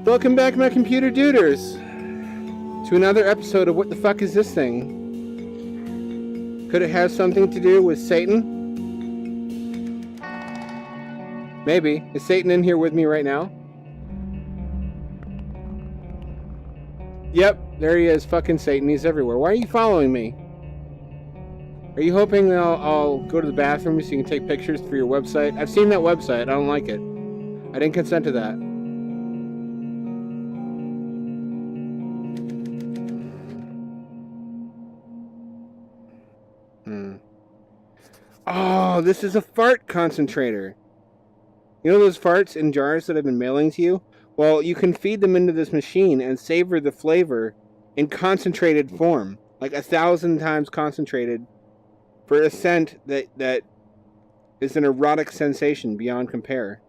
Welcome back, my computer duders, to another episode of What the Fuck Is This Thing? Could it have something to do with Satan? Maybe. Is Satan in here with me right now? Yep, there he is, fucking Satan. He's everywhere. Why are you following me? Are you hoping that I'll go to the bathroom so you can take pictures for your website? I've seen that website. I don't like it. I didn't consent to that. Oh, this is a fart concentrator. You know those farts in jars that I've been mailing to you? Well, you can feed them into this machine and savor the flavor in concentrated form. Like 1,000 times concentrated for a scent that is an erotic sensation beyond compare.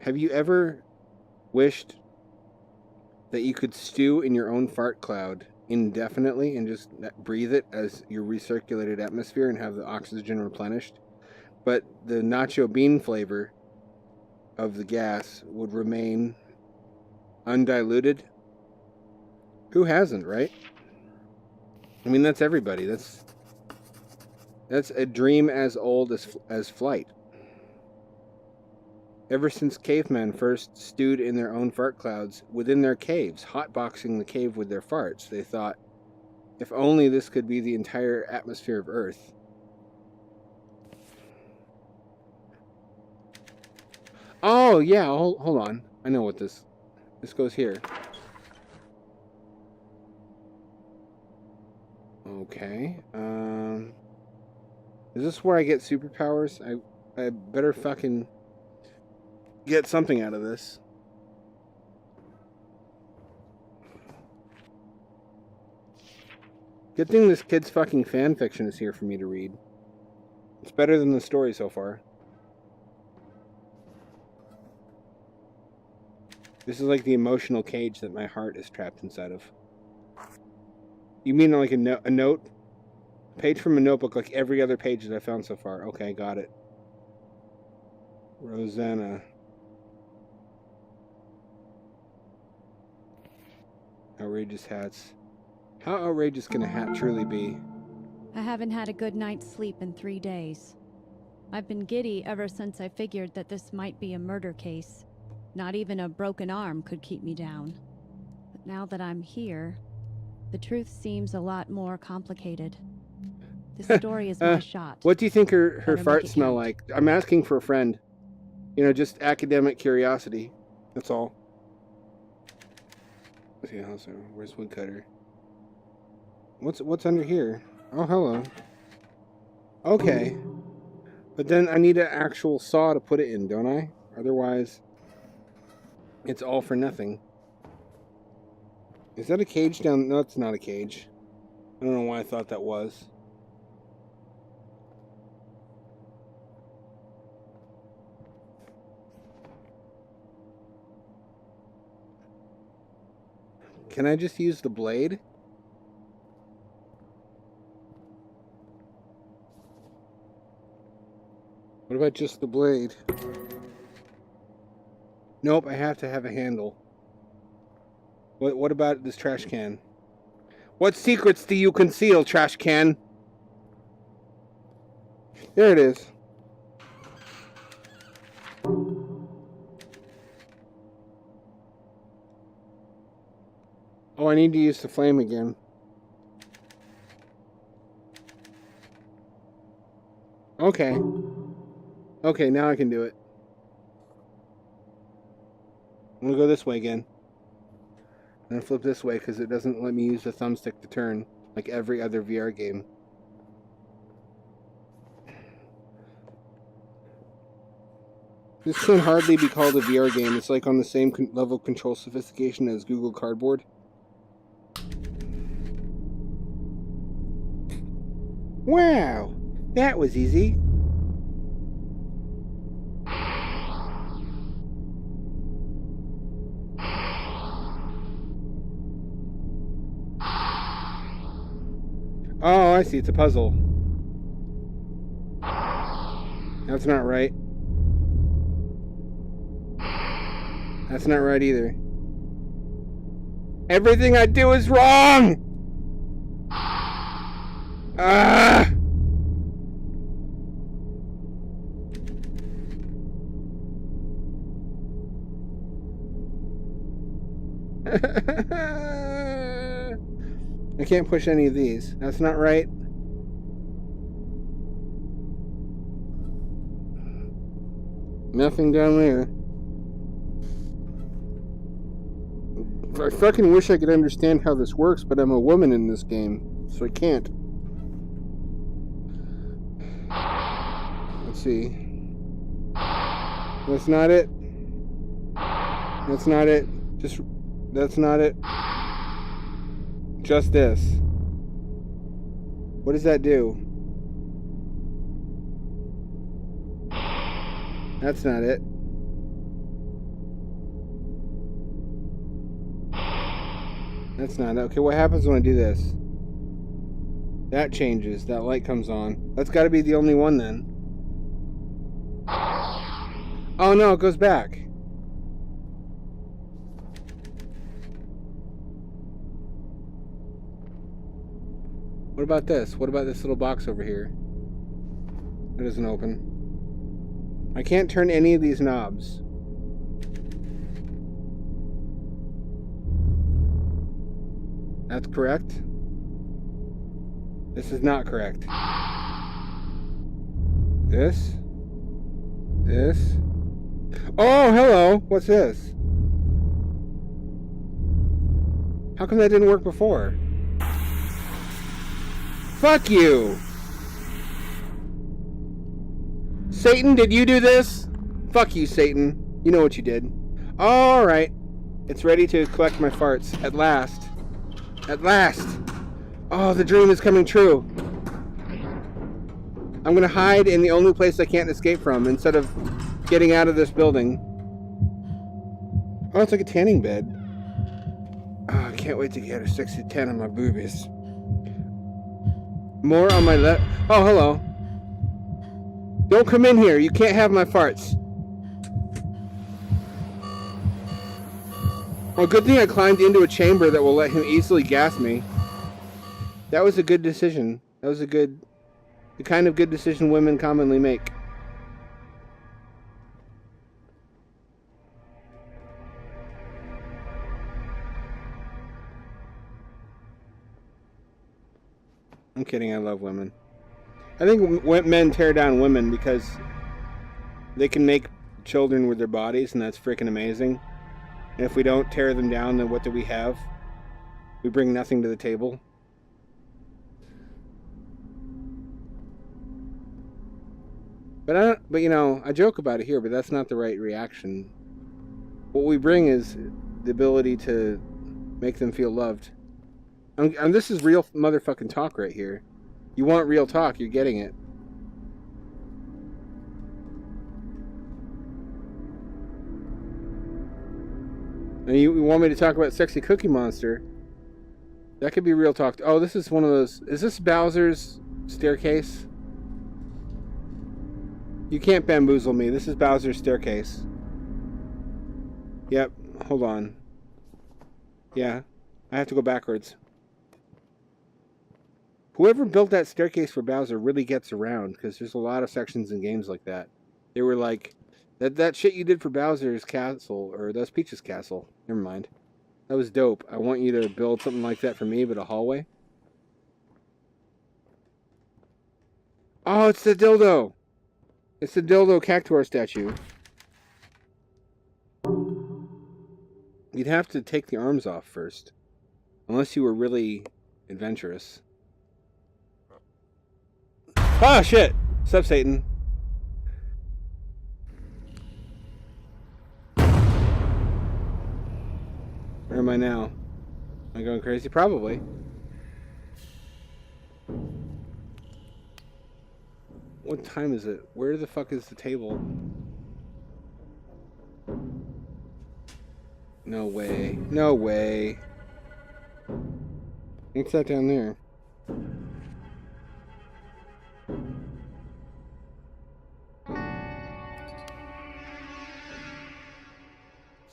Have you ever wished that you could stew in your own fart cloud indefinitely and just breathe it as your recirculated atmosphere and have the oxygen replenished? But the nacho bean flavor of the gas would remain undiluted? Who hasn't, right? I mean, that's everybody. That's a dream as old as flight. Ever since cavemen first stewed in their own fart clouds within their caves, hotboxing the cave with their farts, they thought, if only this could be the entire atmosphere of Earth. Oh, yeah, hold on. I know what this goes here. Okay. Is this where I get superpowers? I better fucking get something out of this. Good thing this kid's fucking fan fiction is here for me to read. It's better than the story so far. This is like the emotional cage that my heart is trapped inside of. You mean like a note? Page from a notebook like every other page that I found so far. Okay, got it. Rosanna. Outrageous hats. How outrageous can a hat truly be? I haven't had a good night's sleep in 3 days. I've been giddy ever since I figured that this might be a murder case. Not even a broken arm could keep me down. But now that I'm here, the truth seems a lot more complicated. This story is my shot. What do you think her farts smell like? I'm asking for a friend. You know, just academic curiosity. That's all. Okay, where's woodcutter? What's under here? Oh, hello. Okay. But then I need an actual saw to put it in, don't I? Otherwise, it's all for nothing. Is that a cage down? No, it's not a cage. I don't know why I thought that was. Can I just use the blade? What about just the blade? Nope, I have to have a handle. What about this trash can? What secrets do you conceal, trash can? There it is. Oh, I need to use the flame again. Okay. Okay, now I can do it. I'm gonna go this way again. I'm gonna flip this way because it doesn't let me use the thumbstick to turn like every other VR game. This can hardly be called a VR game. It's like on the same level of control sophistication as Google Cardboard. Wow, that was easy. Oh, I see. It's a puzzle. That's not right. That's not right either. Everything I do is wrong! Ah! I can't push any of these. That's not right. Nothing down there. I fucking wish I could understand how this works, but I'm a woman in this game, so I can't. Let's see. That's not it. That's not it. That's not it. Just this. What does that do? That's not it. That's not it. Okay, what happens when I do this? That changes. That light comes on. That's got to be the only one then. Oh no, it goes back. What about this? What about this little box over here? It doesn't open. I can't turn any of these knobs. That's correct. This is not correct. This. Oh, hello. What's this? How come that didn't work before? Fuck you! Satan, did you do this? Fuck you, Satan. You know what you did. Alright. It's ready to collect my farts. At last. At last! Oh, the dream is coming true. I'm gonna hide in the only place I can't escape from instead of getting out of this building. Oh, it's like a tanning bed. Oh, I can't wait to get a sexy tan on my boobies. More on my left. Oh, hello. Don't come in here. You can't have my farts. Well, good thing I climbed into a chamber that will let him easily gas me. That was a good decision. That was the kind of good decision women commonly make. I'm kidding, I love women. I think men tear down women because they can make children with their bodies, and that's freaking amazing. And if we don't tear them down, then what do we have? We bring nothing to the table. But you know, I joke about it here, but that's not the right reaction. What we bring is the ability to make them feel loved. And this is real motherfucking talk right here. You want real talk, you're getting it. And you want me to talk about Sexy Cookie Monster? That could be real talk. Oh, this is one of those. Is this Bowser's staircase? You can't bamboozle me. This is Bowser's staircase. Yep. Hold on. Yeah. I have to go backwards. Whoever built that staircase for Bowser really gets around, because there's a lot of sections in games like that. They were like, that shit you did for Bowser's castle, or that's Peach's castle. Never mind. That was dope. I want you to build something like that for me, but a hallway. Oh, it's the dildo. It's the dildo Cactuar statue. You'd have to take the arms off first. Unless you were really adventurous. Ah, shit! What's up, Satan? Where am I now? Am I going crazy? Probably. What time is it? Where the fuck is the table? No way. No way. What's that down there?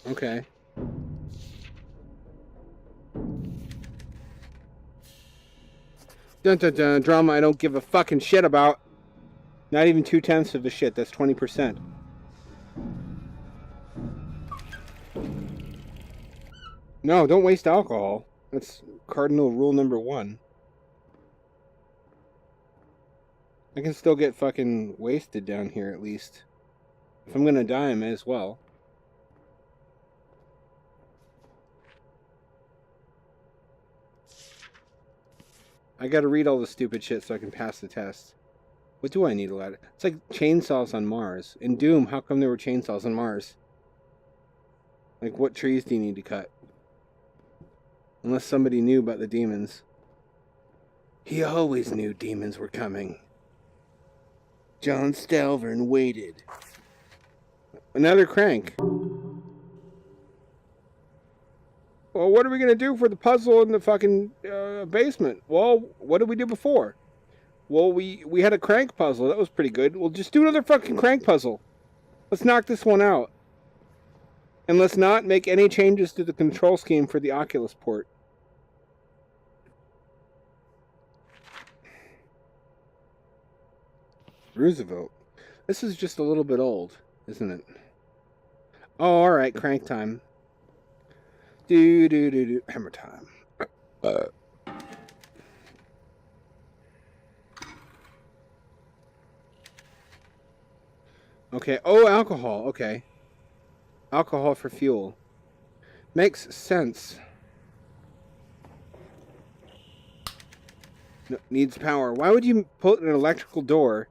Okay. Dun dun dun. Drama I don't give a fucking shit about. Not even 2/10 of a shit. That's 20%. No, don't waste alcohol. That's cardinal rule number 1. I can still get fucking wasted down here at least. If I'm gonna die, I may as well. I gotta read all the stupid shit so I can pass the test. What do I need a ladder? It's like chainsaws on Mars. In Doom, how come there were chainsaws on Mars? Like, what trees do you need to cut? Unless somebody knew about the demons. He always knew demons were coming. John Stelvern waited. Another crank. Well, what are we gonna do for the puzzle in the fucking basement? Well, what did we do before? Well, we had a crank puzzle. That was pretty good. We'll just do another fucking crank puzzle. Let's knock this one out. And let's not make any changes to the control scheme for the Oculus port. Roosevelt. This is just a little bit old, isn't it? Oh, alright, crank time. Do. Hammer time. Okay. Oh, alcohol. Okay. Alcohol for fuel. Makes sense. No, needs power. Why would you put an electrical door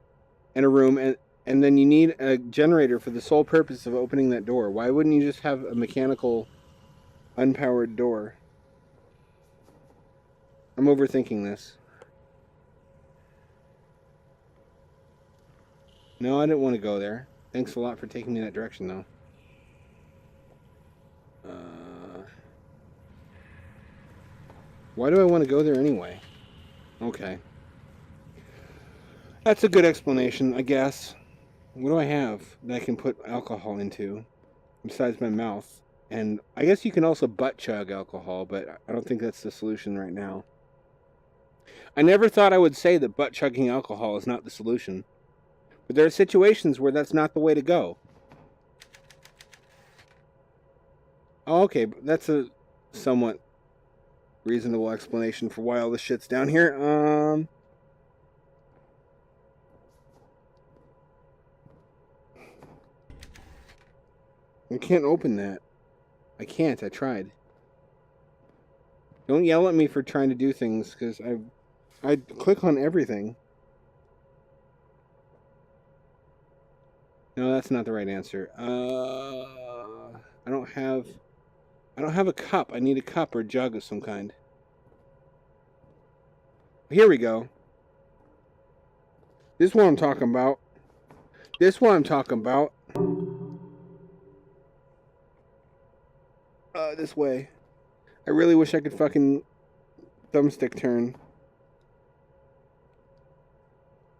in a room and then you need a generator for the sole purpose of opening that door? Why wouldn't you just have a mechanical, unpowered door? I'm overthinking this. No, I didn't want to go there. Thanks a lot for taking me that direction, though. Why do I want to go there anyway? Okay. That's a good explanation, I guess. What do I have that I can put alcohol into besides my mouth? And I guess you can also butt chug alcohol, but I don't think that's the solution right now. I never thought I would say that butt chugging alcohol is not the solution. But there are situations where that's not the way to go. Oh, okay, that's a somewhat reasonable explanation for why all this shit's down here. I can't open that. I can't. I tried. Don't yell at me for trying to do things, because I click on everything. No, that's not the right answer. I don't have a cup. I need a cup or a jug of some kind. Here we go. This is what I'm talking about. This is what I'm talking about. This way. I really wish I could fucking thumbstick turn.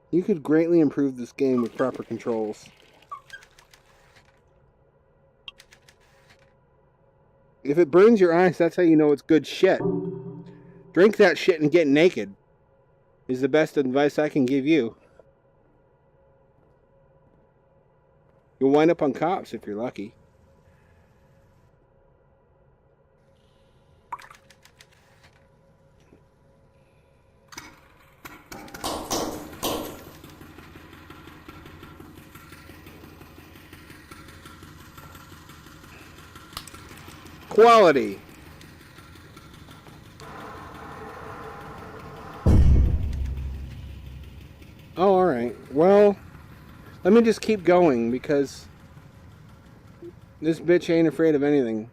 You could greatly improve this game with proper controls. If it burns your eyes, that's how you know it's good shit. Drink that shit and get naked is the best advice I can give you. You'll wind up on cops if you're lucky. Quality. Oh, alright. Well, let me just keep going because this bitch ain't afraid of anything.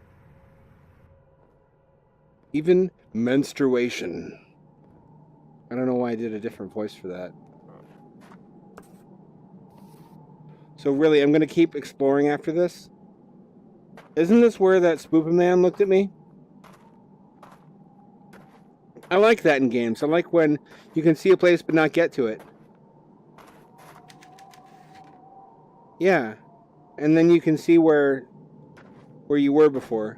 Even menstruation. I don't know why I did a different voice for that. So really, I'm going to keep exploring after this. Isn't this where that Spoopa Man looked at me? I like that in games. I like when you can see a place but not get to it. Yeah. And then you can see where where you were before.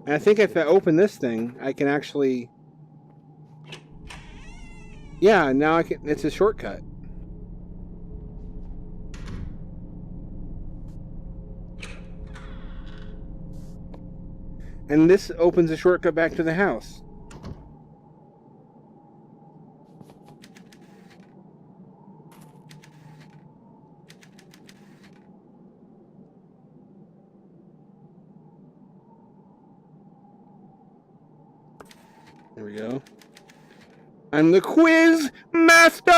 And I think if I open this thing, I can actually... Yeah, now I can... It's a shortcut. And this opens a shortcut back to the house. There we go. I'm the quiz master!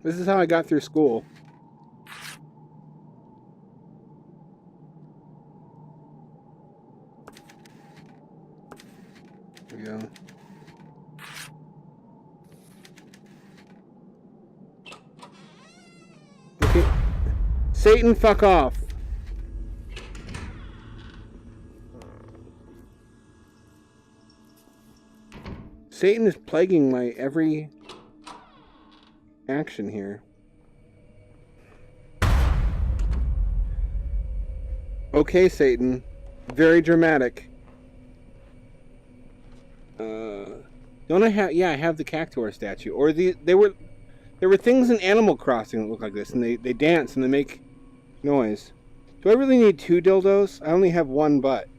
This is how I got through school. There we go. Okay. Satan, fuck off. Satan is plaguing my every action here. Okay, Satan. Very dramatic. Don't I have... Yeah, I have the Cactuar statue. Or there were things in Animal Crossing that look like this, and they dance and they make noise. Do I really need 2 dildos? I only have 1 butt.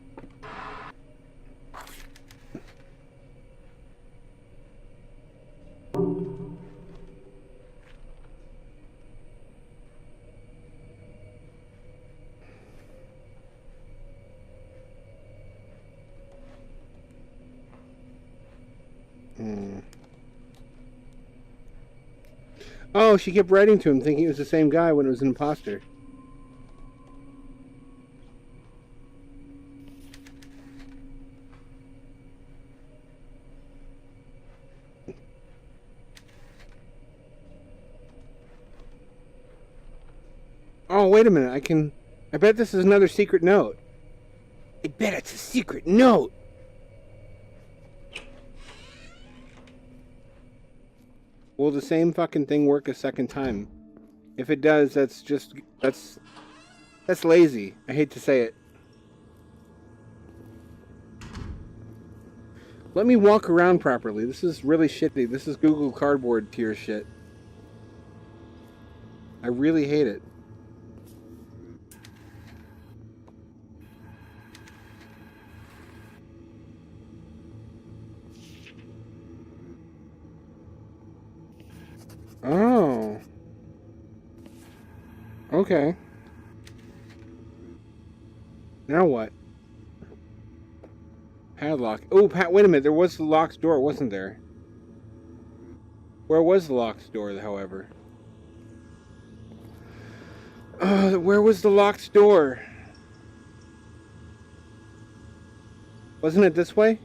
Oh, she kept writing to him thinking it was the same guy when it was an imposter. Oh, wait a minute. I bet this is another secret note. I bet it's a secret note. Will the same fucking thing work a second time? If it does, that's lazy. I hate to say it. Let me walk around properly. This is really shitty. This is Google Cardboard tier shit. I really hate it. Oh. Okay. Now what? Padlock. Oh, wait a minute. There was the locked door, wasn't there? Where was the locked door, however? Where was the locked door? Wasn't it this way?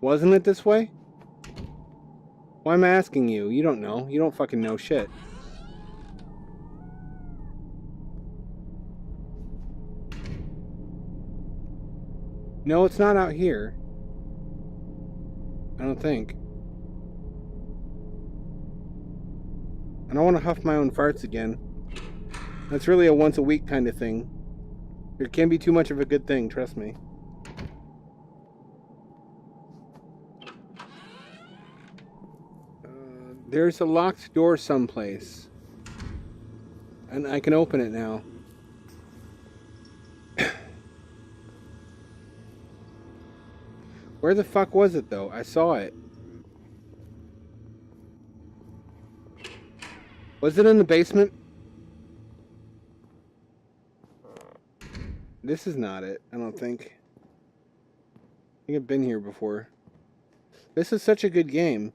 Wasn't it this way? Why am I asking you? You don't know. You don't fucking know shit. No, it's not out here. I don't think. I don't want to huff my own farts again. That's really a once a week kind of thing. It can be too much of a good thing, trust me. There's a locked door someplace. And I can open it now. Where the fuck was it, though? I saw it. Was it in the basement? This is not it, I don't think. I think I've been here before. This is such a good game.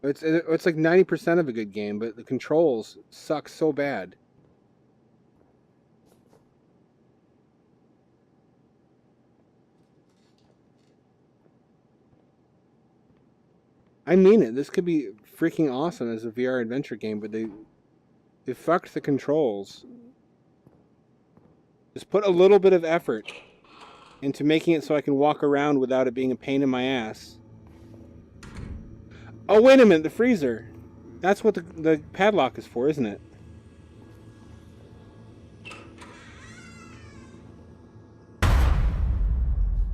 It's like 90% of a good game, but the controls suck so bad. I mean it. This could be freaking awesome as a VR adventure game, but they fucked the controls. Just put a little bit of effort. into making it so I can walk around without it being a pain in my ass. Oh, wait a minute, the freezer. That's what the padlock is for, isn't it?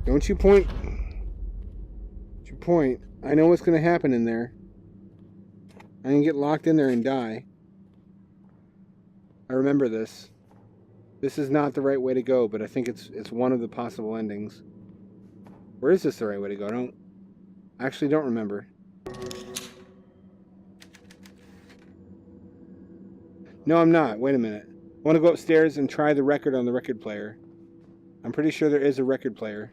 Don't you point. Don't you point. I know what's going to happen in there. I'm going to get locked in there and die. I remember this. This is not the right way to go, but I think it's one of the possible endings. Where is this the right way to go? I actually don't remember. No, I'm not. Wait a minute. I want to go upstairs and try the record on the record player. I'm pretty sure there is a record player.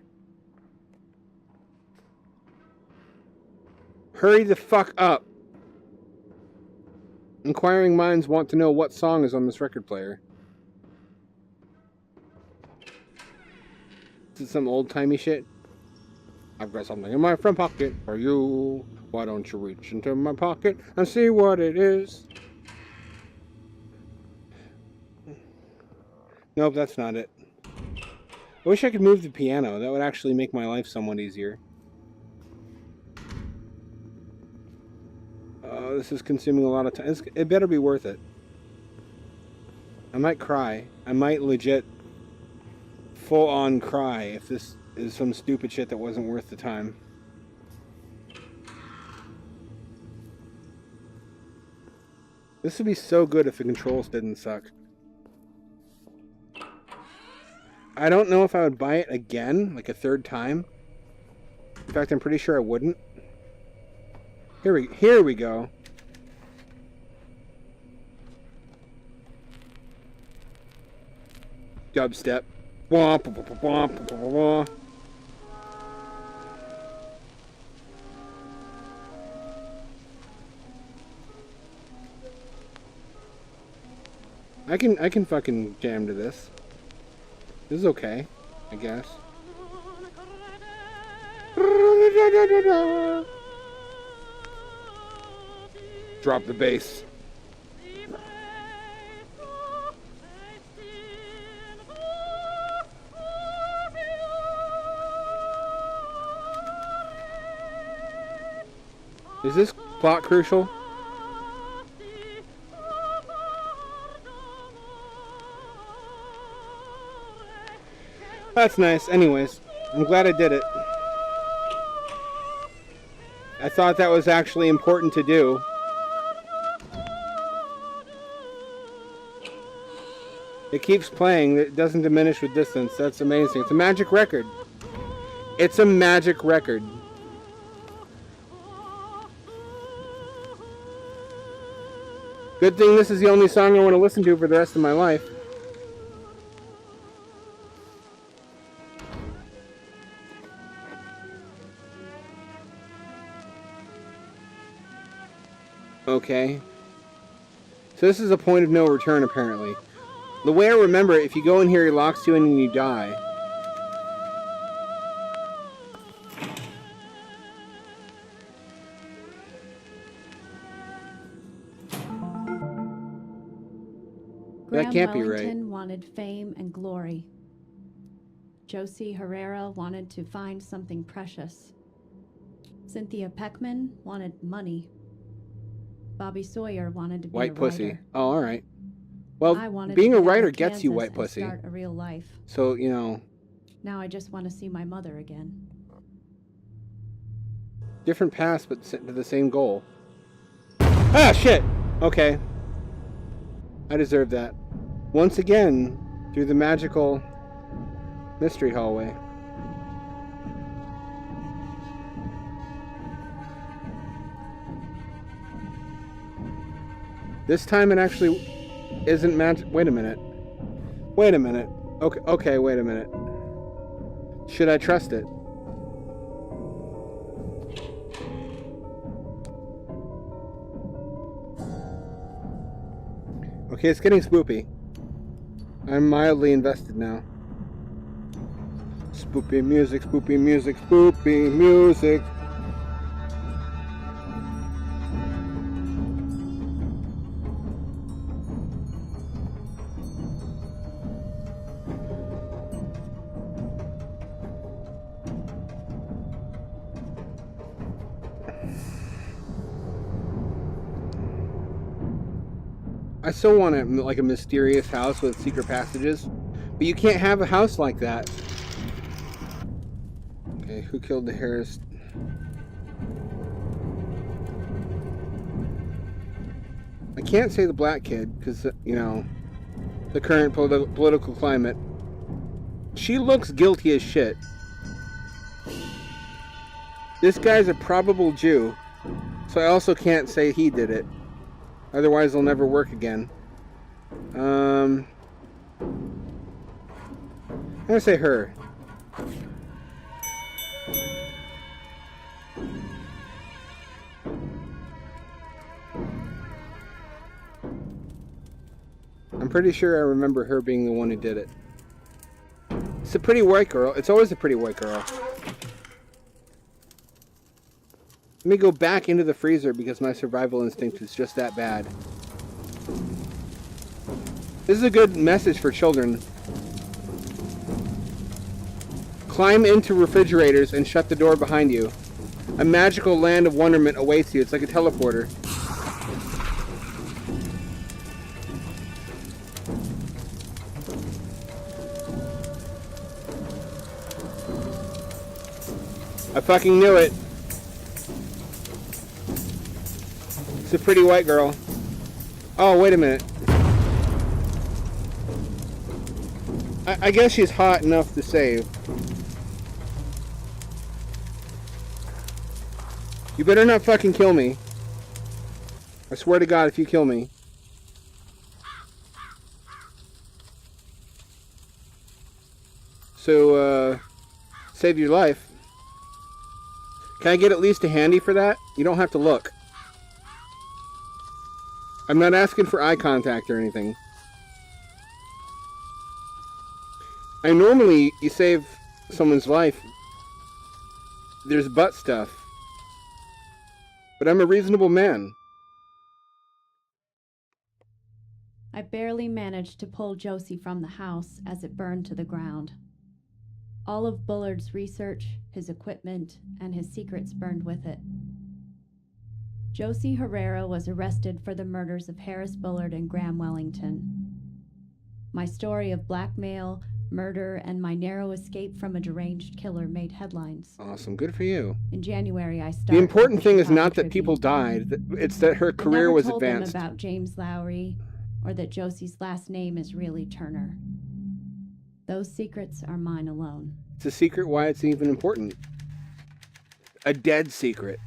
Hurry the fuck up. Inquiring minds want to know what song is on this record player. Is it some old-timey shit? I've got something in my front pocket for you. Why don't you reach into my pocket and see what it is? Nope, that's not it. I wish I could move the piano. That would actually make my life somewhat easier. Oh, this is consuming a lot of time. It better be worth it. I might cry. I might legit full-on cry if this is some stupid shit that wasn't worth the time. This would be so good if the controls didn't suck. I don't know if I would buy it again, like a third time. In fact, I'm pretty sure I wouldn't. Here we go. Dubstep. Wah, wah, wah, wah, wah, wah. I can fucking jam to this. This is okay, I guess. Drop the bass. Is this plot crucial? That's nice. Anyways, I'm glad I did it. I thought that was actually important to do. It keeps playing. It doesn't diminish with distance. That's amazing. It's a magic record. It's a magic record. Good thing this is the only song I want to listen to for the rest of my life. Okay. So this is a point of no return, apparently. The way I remember it, if you go in here, he locks you in and you die. That can't be right. Wellington wanted fame and glory. Josie Herrera wanted to find something precious. Cynthia Peckman wanted money. Bobby Sawyer wanted to be white a pussy. writer. Oh, all right. Well, being a writer gets you white pussy. Start a real life. So, you know. Now I just want to see my mother again. Different paths, but to the same goal. Ah, shit! Okay. I deserve that. Once again, through the magical mystery hallway. This time it actually isn't magic. Wait a minute. Wait a minute. Okay, wait a minute. Should I trust it? Okay, it's getting spoopy. I'm mildly invested now. Spoopy music, spoopy music, spoopy music. I still want like a mysterious house with secret passages, but you can't have a house like that. Okay, who killed the Harris? I can't say the black kid because, you know, the current political climate. She looks guilty as shit. This guy's a probable Jew, so I also can't say he did it. Otherwise, they'll never work again. I'm gonna say her. I'm pretty sure I remember her being the one who did it. It's a pretty white girl. It's always a pretty white girl. Let me go back into the freezer because my survival instinct is just that bad. This is a good message for children. Climb into refrigerators and shut the door behind you. A magical land of wonderment awaits you. It's like a teleporter. I fucking knew it. It's a pretty white girl. Oh, wait a minute. I guess she's hot enough to save. You better not fucking kill me. I swear to God, if you kill me. So, save your life. Can I get at least a handy for that? You don't have to look. I'm not asking for eye contact or anything. I normally, you save someone's life, there's butt stuff. But I'm a reasonable man. I barely managed to pull Josie from the house as it burned to the ground. All of Bullard's research, his equipment, and his secrets burned with it. Josie Herrera was arrested for the murders of Harris Bullard and Graham Wellington. My story of blackmail, murder, and my narrow escape from a deranged killer made headlines. Awesome, good for you. In January, I started. The important thing is not that Tribune. people died, it's that her career I never was told advanced. them about James Lowry, or that Josie's last name is really Turner. Those secrets are mine alone. It's a secret why it's even important. A dead secret.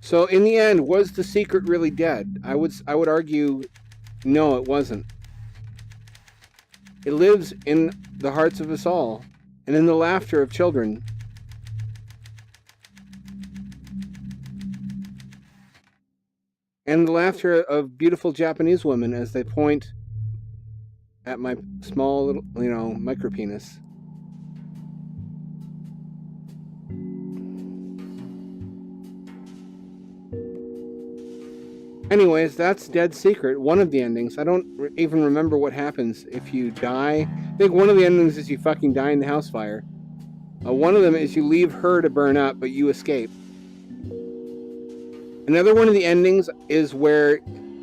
So in the end, was the secret really dead? I would argue, no, it wasn't. It lives in the hearts of us all, and in the laughter of children. And the laughter of beautiful Japanese women as they point at my small little, micro penis. Anyways, that's Dead Secret, one of the endings. I don't even remember what happens if you die. I think one of the endings is you fucking die in the house fire. One of them is you leave her to burn up, but you escape. Another one of the endings is where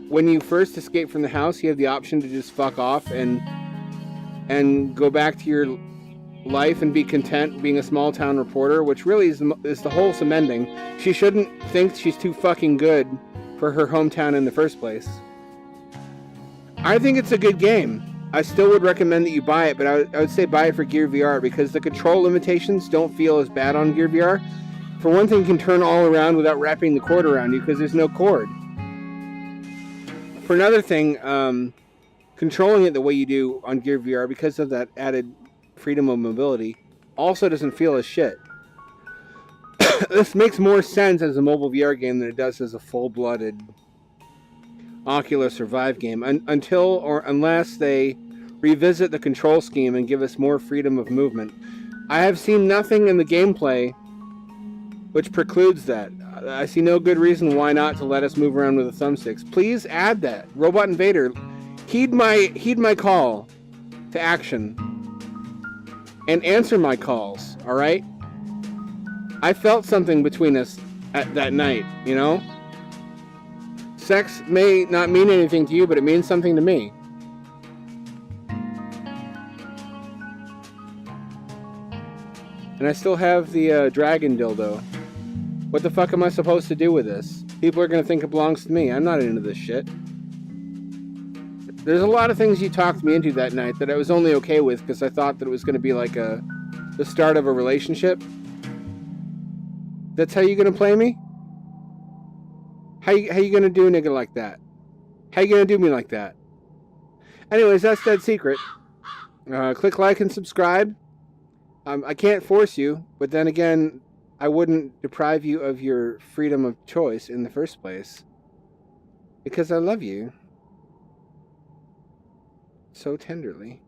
when you first escape from the house, you have the option to just fuck off and go back to your life and be content being a small town reporter, which really is the wholesome ending. She shouldn't think she's too fucking good for her hometown in the first place. I think it's a good game. I still would recommend that you buy it, but I would say buy it for Gear VR because the control limitations don't feel as bad on Gear VR. For one thing, you can turn all around without wrapping the cord around you because there's no cord. For another thing, controlling it the way you do on Gear VR because of that added freedom of mobility also doesn't feel as shit. This makes more sense as a mobile VR game than it does as a full-blooded Oculus or Vive game, until or unless they revisit the control scheme and give us more freedom of movement. I have seen nothing in the gameplay which precludes that. I see no good reason why not to let us move around with the thumbsticks. Please add that. Robot Invader, heed my call to action and answer my calls, all right? I felt something between us at that night, you know? Sex may not mean anything to you, but it means something to me. And I still have the dragon dildo. What the fuck am I supposed to do with this? People are gonna think it belongs to me. I'm not into this shit. There's a lot of things you talked me into that night that I was only okay with because I thought that it was gonna be like the start of a relationship. That's how you gonna play me? How you gonna do a nigga like that? How you gonna do me like that? Anyways, that's Dead Secret. Click like and subscribe. I can't force you, but then again, I wouldn't deprive you of your freedom of choice in the first place. Because I love you. So tenderly.